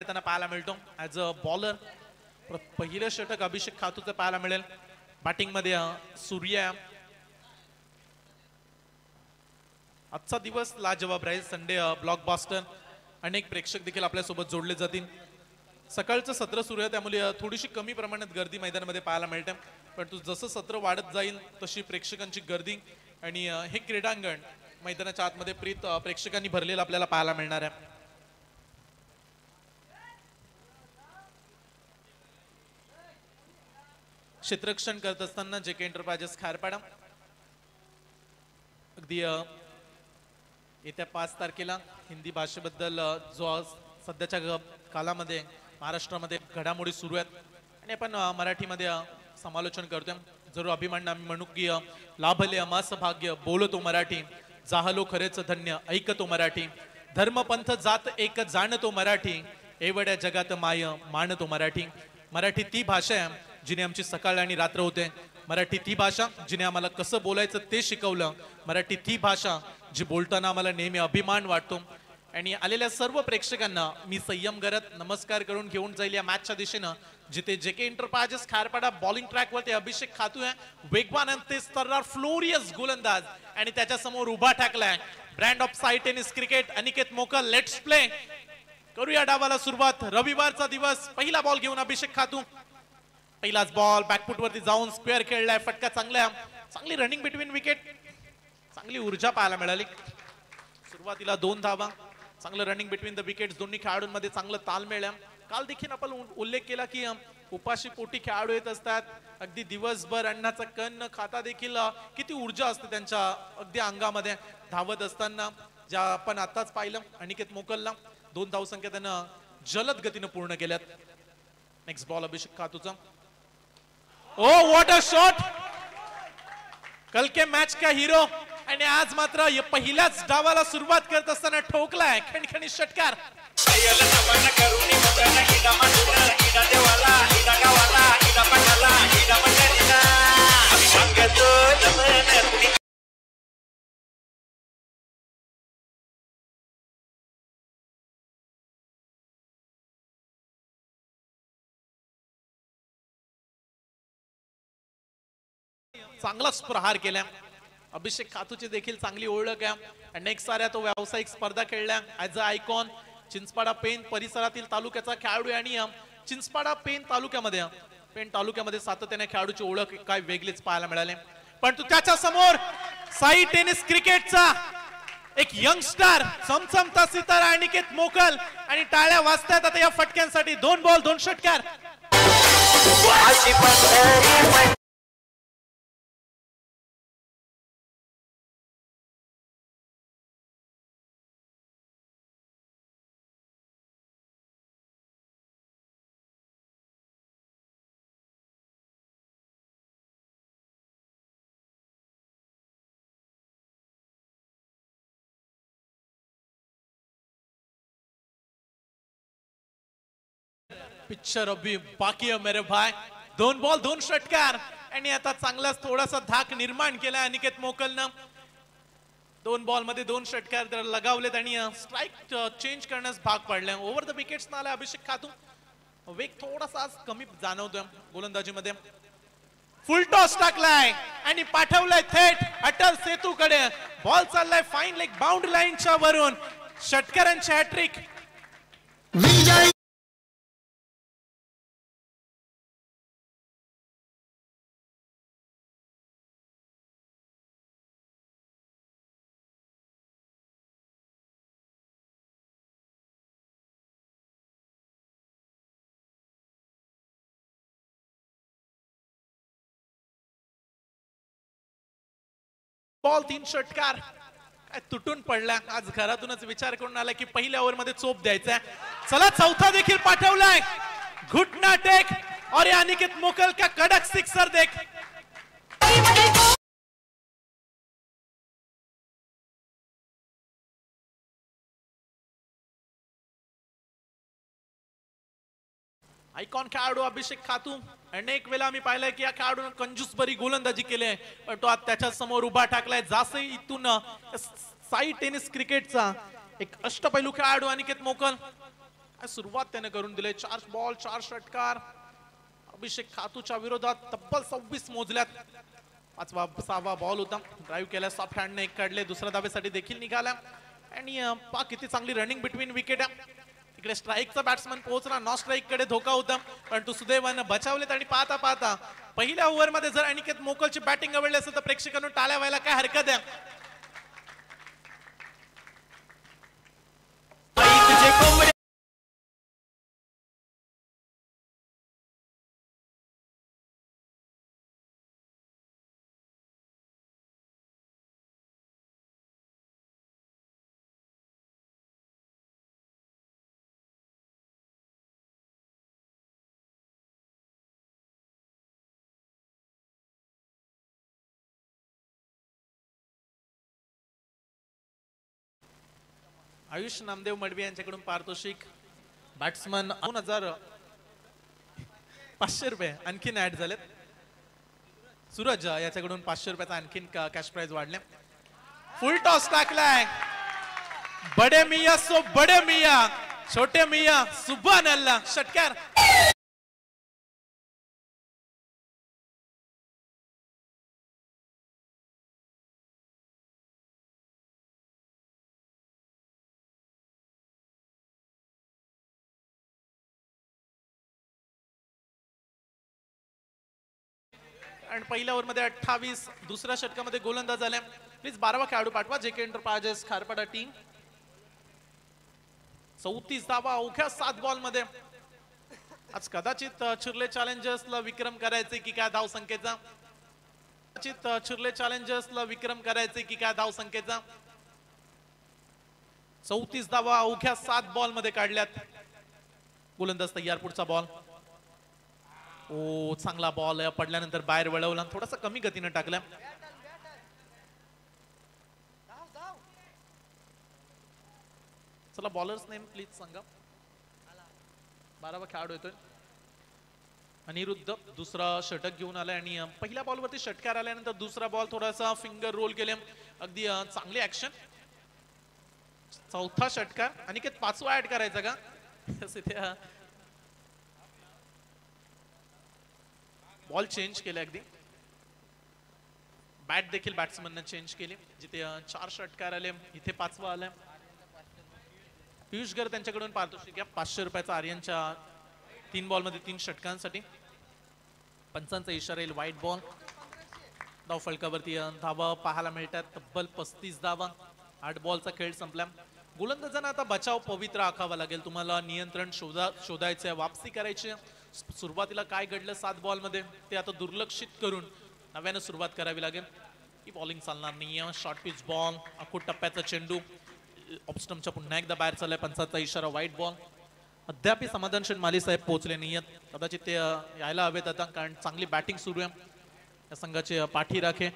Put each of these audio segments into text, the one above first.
त्यांना पाहायला मिळतो ॲज अ बॉलर. पहिलं षटक अभिषेक खातूचं पाहायला मिळेल. बॅटिंग मध्ये सूर्या. आजचा दिवस लाजवाब राहील. Sunday blockbuster. अनेक प्रेक्षक देखील आपल्यासोबत जोडले जातील. सकाळचं सत्र सुरू आहे त्यामुळे थोडीशी कमी प्रमाणात गर्दी मैदानामध्ये पाहायला मिळते. परंतु जसं सत्र वाढत जाईल तशी प्रेक्षकांची गर्दी आणि हे क्रीडांगण मैदानाच्या आतमध्ये प्रेक्षकांनी भरलेलं आपल्याला पाहायला मिळणार आहे. क्षेत्ररक्षण करत असताना जे के एंटरप्राइजेस खारपाडा अगदी येत्या 5 तारखेला हिंदी भाषेबद्दल जो सध्याच्या कालामध्ये महाराष्ट्रामध्ये घडामोडी सुरू आहेत आणि आपण मराठीमध्ये समालोचन करतोय. जरूर अभिमान आम्ही म्हणू की लाभले अमास भाग्य बोलतो मराठी, जाहलो खरेच धन्य ऐकतो मराठी, धर्म पंथ जात एक जाणतो मराठी, एवढ्या जगात माय मानतो मराठी. मराठी ती भाषा आहे जिने आमची सकाळ आणि रात्र होते. मराठी ती भाषा जिने आम्हाला कसं बोलायचं ते शिकवलं. मराठी ती भाषा जी बोलताना आम्हाला नेहमी अभिमान वाटतो. आणि आलेल्या सर्व प्रेक्षकांना मी संयम करत नमस्कार करून घेऊन जाईल या मॅचच्या दिशेनं, जिथे जे के एंटरप्राइजेस खारपाडा बॉलिंग ट्रॅकवरती अभिषेक खातू आहे वेगवान आणि ते स्तरदार फ्लोरियस गोलंदाज आणि त्याच्या समोर उभा टाकलाय brand of Sai tennis cricket Aniket Mokal. Let's play. करूया डावाला सुरुवात. रविवारचा दिवस. पहिला बॉल घेऊन अभिषेक खातू. पहिलाच बॉल बॅकफुट वरती जाऊन स्क्वेअर खेळलाय. फटका चांगली रनिंग बिटवीन विकेट. चांगली ऊर्जा पाहायला मिळाली. सुरुवातीला 2 धावा. चांगलं रनिंग बिटवीन द विकेट्स. दोन्ही खेळाडूंमध्ये चांगलं तालमेळ आहे. काल देखील आपण उल्लेख केला की उपाशी पोटी खेळाडू येत असतात. अगदी दिवसभर अन्नाचा कण खाता देखील किती ऊर्जा असते त्यांच्या अगदी अंगामध्ये धावत असताना. ज्या आपण आताच पाहिलं अनिकेत मोकलला 2 धावसंख्या त्यानं जलद गतीनं पूर्ण केल्यात. नेक्स्ट बॉल अभिषेक खातूचा. Oh what a shot. कल के मॅच का हिरो. आणि आज मात्र पहिल्याच डावाला सुरुवात करत असताना ठोकलाय खणखणी षटकार. चांगलाच प्रहार केला. अभिषेक खातूची देखील चांगली ओळख आहे. अनेक साऱ्या तो व्यावसायिक स्पर्धा खेळल्या as a icon. Chinchpada Pen परिसरातील तालुक्याचा खेळाडू आणि चिंचपाडा पेन तालुक्यामध्ये सातत्याने खेळाडूची ओळख काय वेगळीच पाहायला मिळाली. परंतु त्याच्या समोर साई टेनिस क्रिकेटचा एक यंगस्टर चमचमता सितारा अनिकेत मोकल आणि टाळ्या वाजतात आता या फटक्यांसाठी. 2 बॉल 2 षटकार. पिक्चर अभी बाकी है मेरे भाई. 2 बॉल 2 षटकार. आणि आता चांगलाच थोडासा धाक निर्माण केला अनिकेत मोकलनं. 2 बॉल मध्ये 2 षटकार लगावलेत आणि स्ट्राइक चेंज करण्यास भाग पडले. ओव्हर द विकेट्स आला अभिषेक खातू. वेग थोडासा आज कमी जाणवतोय गोलंदाजीमध्ये. फुल टॉस टाकलाय आणि पाठवलाय थेट अटल सेतूकडे. बॉल चाललाय फाईन लेग बाउंड्री लाईनच्या वरून. षटकारांची हॅट्रिक. बॉल 3 षटकार. तुटून पडला. आज घरातूनच विचार करून आला की पहिल्या ओव्हर मध्ये चोप द्यायचा. चला चौथा देखील पाठवलाय. घुटना टेक और ये अनिकेत मोकल का कडक सिक्सर देख. आयकॉन खेळाडू अभिषेक खातू. अनेक वेळा मी पाहिलंय की या खेळाडूने कंजूसभरी गोलंदाजी केली आहे, पण तो आज त्याच्या समोर उभा टाकलाय. जासई इथून साई टेनिस क्रिकेटचा एक अष्टपैलू खेळाडू अनिकेत मोकल. सुरुवात त्याने करून दिले. 4 बॉल 4 षटकार. अभिषेक खातूच्या विरोधात तब्बल 26 मोजल्यात. 6वा बॉल होता. ड्राईव्ह केला, सॉफ्ट हँडने एक काढले, दुसऱ्या धावेसाठी देखील निघाला. आणि पा किती चांगली रनिंग बिटवीन विकेट. इकडे स्ट्राईकचा बॅट्समन पोहोचला, नॉन स्ट्राईक कडे धोका होता, परंतु सुदैवानं बचावलेत. आणि पाहता पाहता पहिल्या ओव्हर मध्ये जर अनिकेत मोकलची बॅटिंग आवडली असेल तर प्रेक्षकांना टाळ्या व्हायला काय हरकत आहे. आयुष नामदेव मडवी यांच्याकडून पारितोषिक बॅट्समन 2,500 रुपये आणखीन ऍड झालेत. सूरज याच्याकडून 500 रुपयाचा आणखीन कॅश प्राइज वाढले. फुल टॉस टाकलाय. बडे मिया सो बडे मिया, छोटे मिया सुभान अल्लाह. षटकार. आणि पहिल्या ओव्हर मध्ये 28, दुसऱ्या षटकामध्ये गोलंदाज झाले. प्लीज 12वा खेळाडू पाठवा. JK enterprises Kharpada team. 34 धावा अवघ्या 7 बॉल मध्ये. आज कदाचित चिर्ले चॅलेंजर्सला विक्रम करायचे की काय धाव संख्येचा. कदाचित चिर्ले चॅलेंजर्सला विक्रम करायचे की काय धाव संख्येचा. 34 धावा अवघ्या 7 बॉल मध्ये काढल्यात. गोलंदाज तयार. पुढचा बॉल. ओ चांगला बॉल पडल्यानंतर बाहेर वळवला, थोडासा कमी गतीने टाकला. चला बॉलर्स नेम प्लीज सांगा. 12वा खेळाडू येतोय अनिरुद्ध. दुसरा षटक घेऊन आलाय आणि पहिल्या बॉलवरती षटकार आल्यानंतर दुसरा बॉल थोडासा फिंगर रोल केले. अगदी चांगली ऍक्शन. चौथा षटकार. अनिकेत 5वा ऍड करायचा का. बॉल चेंज केले. अगदी बॅट देखील बॅट्समनने चेंज केली. जिथे 4 षटकार आले इथे 5वा आलाय. पियुष गर त्यांच्याकडून पारितोषिक घ्या. 500 रुपयाचा आर्यनच्या 3 बॉल मध्ये 3 षटकांसाठी. पंचांचा इशारा येईल. White ball. धाव फलकावरती धावा पाहायला मिळतात. तब्बल 35 धावा. 8 बॉलचा खेळ संपला. गोलंदाजांना आता बचाव पवित्र आखावा लागेल. तुम्हाला नियंत्रण शोधायचंय, वापसी करायची. सुरुवातीला काय घडलं 7 बॉल मध्ये ते आता दुर्लक्षित करून नव्याने सुरुवात करावी लागेल. ही बॉलिंग चालणार नाही. Short pitch ball. आखूड टप्प्याचा चेंडू ऑफस्टमच्या पुन्हा एकदा बाहेर चाललाय. पंचाचा इशारा. White ball. अद्याप समाधानशील माली साहेब पोहोचले नाहीयेत. कदाचित ते यायला हवेत आता, कारण चांगली बॅटिंग सुरू आहे या संघाचे पाठी राखे.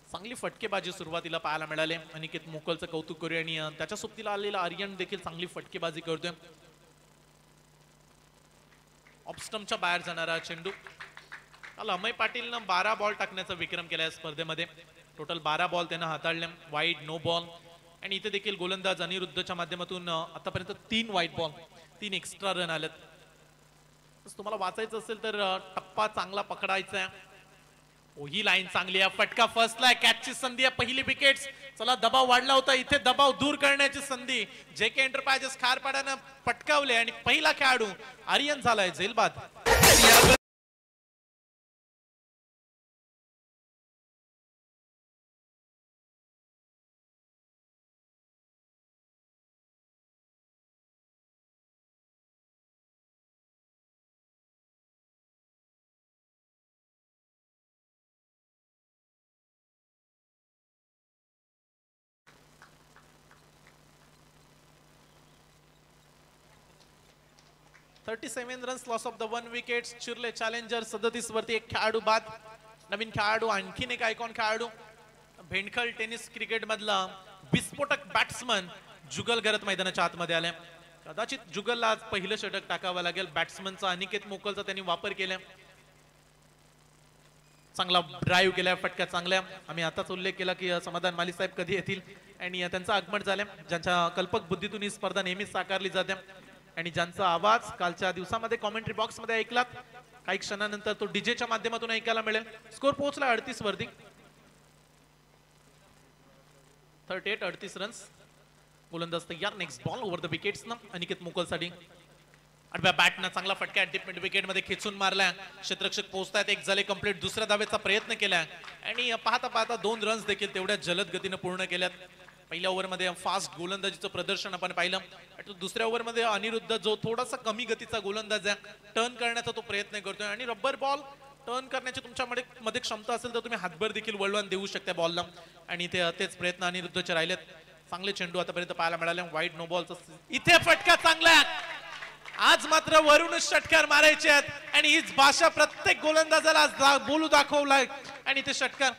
चांगली फटकेबाजी सुरुवातीला पाहायला मिळाले. अनिकेत मोकलचं कौतुक करूया. आणि त्याच्या सोबतीला आलेला आर्यन देखील चांगली फटकेबाजी करतोय. ऑफस्टमच्या बाहेर जाणारा चेंडू. काल अमय पाटीलनं 12 बॉल टाकण्याचा विक्रम केला या स्पर्धेमध्ये. टोटल 12 बॉल त्यांना हाताळले. Wide, no ball. आणि इथे देखील गोलंदाज अनिरुद्धच्या माध्यमातून आतापर्यंत 3 वाईट बॉल, 3 एक्स्ट्रा रन आलेत. तुम्हाला वाचायचं असेल तर टप्पा चांगला पकडायचा आहे. ही लाईन चांगली आहे. फटका फसलाय. कॅचची संधी आहे. पहिली विकेट्स. चला दबाव वाढला होता, इथे दबाव दूर करण्याची संधी जेके एंटरप्राइजेस खारपाड्यानं पटकावले. आणि पहिला खेळाडू आर्यन झालाय झेलबाद. $37 runs, loss of the 1 wickets. Chirle challenger 37 वरती एक खेळाडू बाद. नवीन खेळाडू, आणखीन एक आयकॉन खेळाडू. भेंडखल टेनिस क्रिकेट मधला विस्फोटक बॅट्समन जुगल गरत मैदानाच्या आतमध्ये आले. कदाचित जुगलला आज पहिलं षटक टाकावं लागेल. बॅट्समनचा अनिकेत मोकलचा त्यांनी वापर केला. चांगला ड्राईव्ह केलाय, फटका चांगल्या. आम्ही आताच उल्लेख केला की समाधान माली साहेब कधी येतील आणि त्यांचं आगमन झालं, ज्यांच्या कल्पक बुद्धीतून ही स्पर्धा नेहमीच साकारली जाते आणि ज्यांचा आवाज कालच्या दिवसामध्ये कॉमेंट्री बॉक्स मध्ये ऐकलात, काही क्षणानंतर तो डीजेच्या माध्यमातून ऐकायला मिळेल. स्कोर पोहोचला 38 वरती, 38 रन्स. गोलंदाज तयार. Next ball over the wickets ना अनिकेत मोकलसाठी. आडव्या बॅटनं चांगला फटका मिड विकेट मध्ये खेचून मारला. क्षेत्ररक्षक पोहोचतायत, एक झाले कंप्लीट. दुसऱ्या धावेचा प्रयत्न केला आणि पाहता पाहता 2 रन्स देखील तेवढ्या जलद गतीने पूर्ण केल्यात. पहिल्या ओव्हरमध्ये फास्ट गोलंदाजीचं प्रदर्शन आपण पाहिलं. दुसऱ्या ओव्हरमध्ये अनिरुद्ध जो थोडासा कमी गतीचा गोलंदाज आहे, टर्न करण्याचा तो प्रयत्न करतोय आणि रबर बॉल टर्न करण्याची तुमच्यामध्ये क्षमता असेल तर तुम्ही हातभर देखील वळवून देऊ शकता बॉलला आणि तेच प्रयत्न अनिरुद्धचे राहिलेत. चांगले चेंडू आतापर्यंत पाहायला मिळाले. वाईड नो बॉलचा इथे फटका चांगला. आज मात्र वरूनच षटकार मारायचे आहेत आणि हीच भाषा प्रत्येक गोलंदाजाला बोलू दाखवलाय आणि ते षटकार.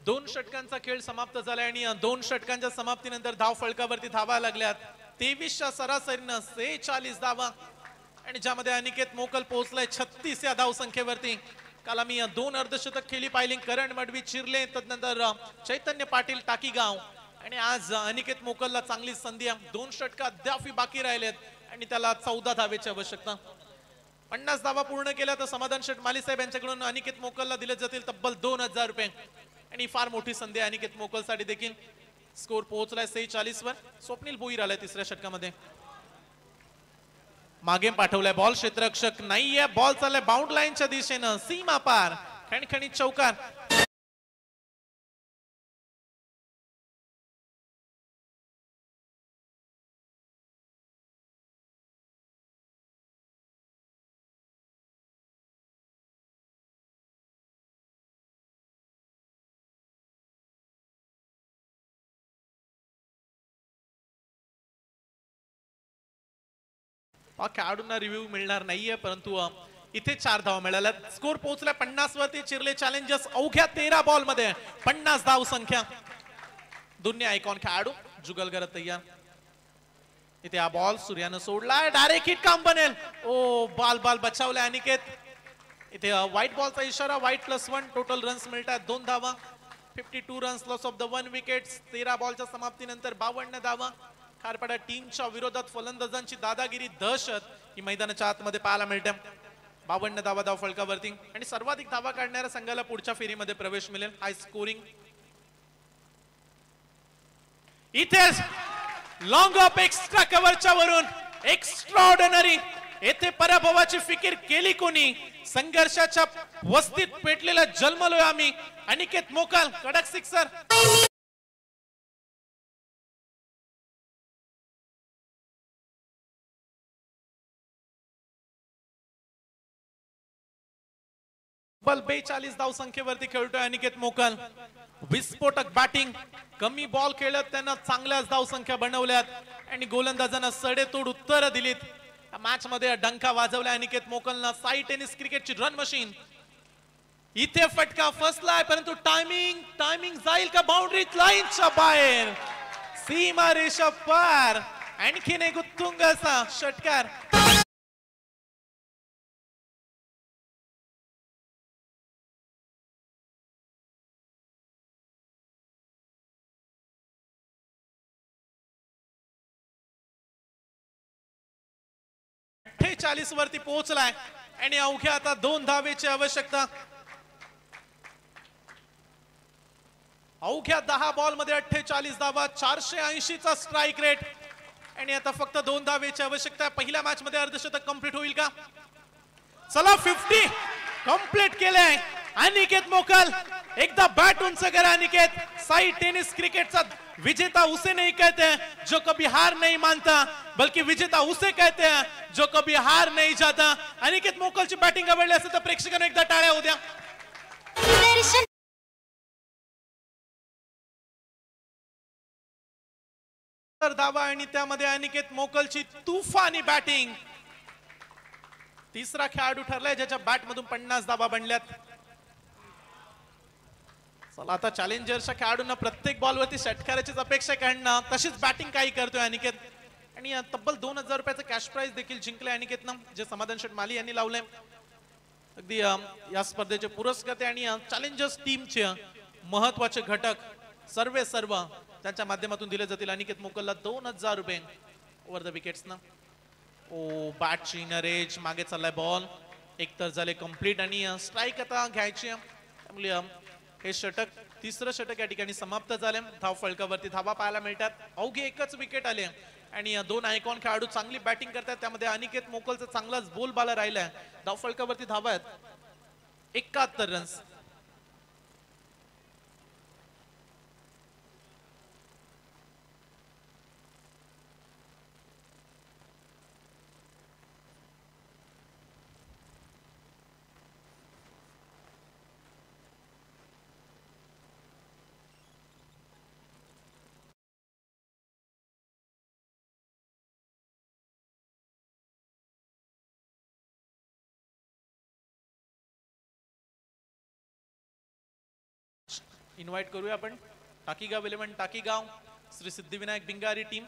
दोन षटकांचा खेळ समाप्त झालाय आणि 2 षटकांच्या समाप्तीनंतर धाव फलकावरती धावा लागल्यात. 23च्या सरासरीनं 46 धावा आणि ज्यामध्ये अनिकेत मोकल पोहोचलाय 36 या धाव संख्येवरती. काल आम्ही 2 अर्धशतक खेळी पाहिली. करण मडवी चिरले, तदनंतर चैतन्य पाटील टाकीगाव आणि आज अनिकेत मोकलला चांगली संधी. 2 षटक अद्याप बाकी राहिलेत आणि त्याला 14 धावेची आवश्यकता. 50 धावा पूर्ण केल्या तर समाधान शेठ माली साहेब यांच्याकडून अनिकेत मोकलला दिले जातील तब्बल 2000 रुपये आणि फार मोठी संधी अनिकेत मोकलसाठी देखील. स्कोर पोहोचलाय 46 वर. स्वप्नील भोईर आलाय तिसऱ्या षटकामध्ये. मागे पाठवलाय बॉल, क्षेत्ररक्षक नाहीये. बॉल चाललाय बाउंड लाईनच्या दिशेनं, सीमा पार, खणखणीत चौकार. खेळाडूंना रिव्ह्यू मिळणार नाहीये, परंतु इथे 4 धावा मिळाल्या. स्कोर पोहोचला 50 वरती. चिरले चॅलेंजर्स अवघ्या 13 बॉल मध्ये 50 धाव संख्या. दोन्ही आयकॉन खेळाडू जुगल करत तयार. इथे हा बॉल सूर्यानं सोडलाय, डायरेक्ट हिट काम बनेल. ओ बॉल बचावलाय अनिकेत. इथे व्हाईट बॉलचा इशारा. व्हाईट +1. टोटल रन्स मिळतात 2 धावा. 52 runs, loss of the 1 wickets. 13 बॉलच्या समाप्तीनंतर 52 धावा. खारपाडा टीमच्या विरोधात फलंदाजांची दादागिरी, दहशत ही मैदानाच्या आतमध्ये पाहायला मिळते. 52 धावा धाव फलकावरती आणि सर्वाधिक धावा काढणाऱ्या संघाला पुढच्या फेरीमध्ये प्रवेश मिळेल. हाय स्कोरिंग. इथे लॉंग ऑफ एक्स्ट्रा कव्हरच्या वरून एक्स्ट्राऑर्डिनरी. येथे पराभवाची फिकीर केली कोणी? संघर्षाच्या वस्तीत पेटलेला जन्मलोय आम्ही. अनिकेत मोकल कडक सिक्सर. बल 42 धाव संख्येवरती खेळतोय अनिकेत मोकल. विस्फोटक बॅटिंग. कमी बॉल खेळत त्यांना चांगल्याच धाव संख्या बनवल्यात आणि गोलंदाजांना सडेतोड उत्तर दिलीत. मॅच मध्ये डंका वाजवला अनिकेत मोकलनं. साई टेनिस क्रिकेटची रन मशीन. इथे फटका फसलाय, परंतु टायमिंग जाईल का बाउंड्री लाईनच्या बाहेर? सीमा रेषा पार. आणखीन एक उत्तुंग असा षटकार. वरती पोहोचलाय आणि अवघ्या आता 2 धावेची आवश्यकता. अवघ्या 10 बॉल मध्ये 48 धावा, 480 चा स्ट्राइक रेट आणि आता फक्त 2 धावेची आवश्यकता. पहिल्या मॅच मध्ये अर्धशतक कंप्लीट होईल का? चला 50 कंप्लीट केलंय अनिकेत मोकल. एकदा बॅट उंच करा अनिकेत. साई टेनिस क्रिकेटचा विजेता उसे नहीं कहते हैं जो कभी हार नहीं मानता, बल्कि विजेता उसे कहते हैं जो कभी हार नहीं जाता. अनिकेत मोकलची बॅटिंग आवडली असेल तर प्रेक्षकांना एकदा टाळ्या होऊ द्या. धावा आणि त्यामध्ये अनिकेत मोकलची तुफानी बॅटिंग. तिसरा खेळाडू ठरलाय ज्याच्या बॅट मधून 50 धावा बनल्यात. चला आता चॅलेंजरच्या खेळाडूंना प्रत्येक बॉलवरती षटकाराचीच अपेक्षा करणं, तशीच बॅटिंग काही करतोय अनिकेत. आणि तब्बल 2000 रुपयाचं कॅश प्राइज देखील जिंकलंय अनिकेतनं, जे समाधान शेठ माली यांनी लावलंय. अगदी या स्पर्धेचे पुरस्कर्ते आणि चॅलेंजर्स टीमचे महत्वाचे घटक सर्व त्यांच्या माध्यमातून दिले जातील. अनिकेत मोकलला 2000 रुपये ओव्हर द विकेट्स ना. ओ बॅटची नरेज मागे चाललाय बॉल, एक तर झाले कंप्लीट आणि स्ट्राईक आता घ्यायची. त्यामुळे हे षटक, तिसरं षटक या ठिकाणी समाप्त झाले. धाव फलकावरती धावा पाहायला मिळतात. अवघी एकच विकेट आले आणि दोन आयकॉन खेळाडू चांगली बॅटिंग करतात. त्यामध्ये अनिकेत मोकलचा चांगलाच बोलबाला राहिलाय. धाव फलकावरती धावा आहेत 71 रन्स. इन्व्हाइट करूया आपण टाकीगाव 11 टाकीगाव श्री सिद्धिविनायक बिंगारी टीम.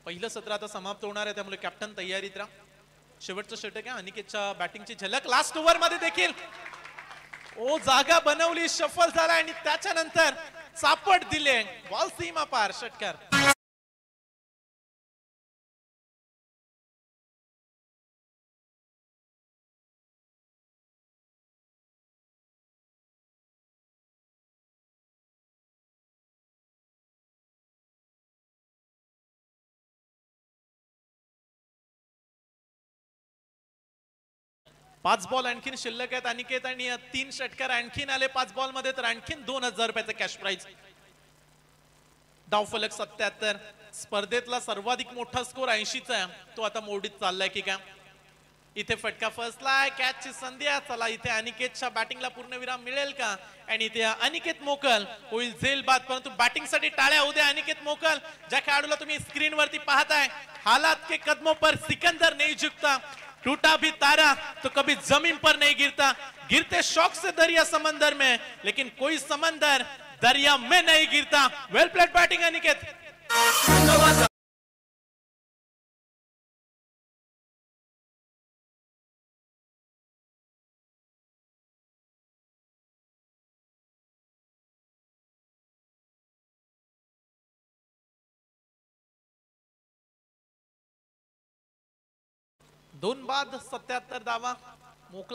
पहिलं सत्र आता समाप्त होणार आहे, त्यामुळे कॅप्टन तयारीत राहा. शेवटचं षटक आहे अनिकेतच्या बॅटिंगची झलक. लास्ट ओव्हर मध्ये देखील ओ जागा बनवली, शफल झाला आणि त्याच्यानंतर चापट दिले, बॉल सीमा पार, षटकार. पाच बॉल आणखीन शिल्लक आहेत अनिकेत आणि 3 षटकार आणखीन आले 5 बॉल मध्ये, तर आणखीन 2000 रुपयाचं कॅश प्राइज. धावफलक 77. स्पर्धेतला सर्वाधिक मोठा स्कोर 80चा आहे, तो आता मोडीत चाललाय की काय. इथे फटका फसलाय, कॅचची संधी आहे. चला इथे अनिकेतच्या बॅटिंगला पूर्णविराम मिळेल का. आणि इथे अनिकेत मोकल होईल झेल बाद, परंतु बॅटिंग साठी टाळ्या होऊ द्या. अनिकेत मोकल ज्या खेळाडूला तुम्ही स्क्रीन वरती पाहताय, हालात के कदमों पर सिकंदर नहीं झुकता, टूटा भी तारा तो कभी जमीन पर नहीं गिरता, गिरते शौक से दरिया समंदर में, लेकिन कोई समंदर दरिया में नहीं गिरता. वेल प्लेड बैटिंग अनिकेत. दोन बाद 77 धावा.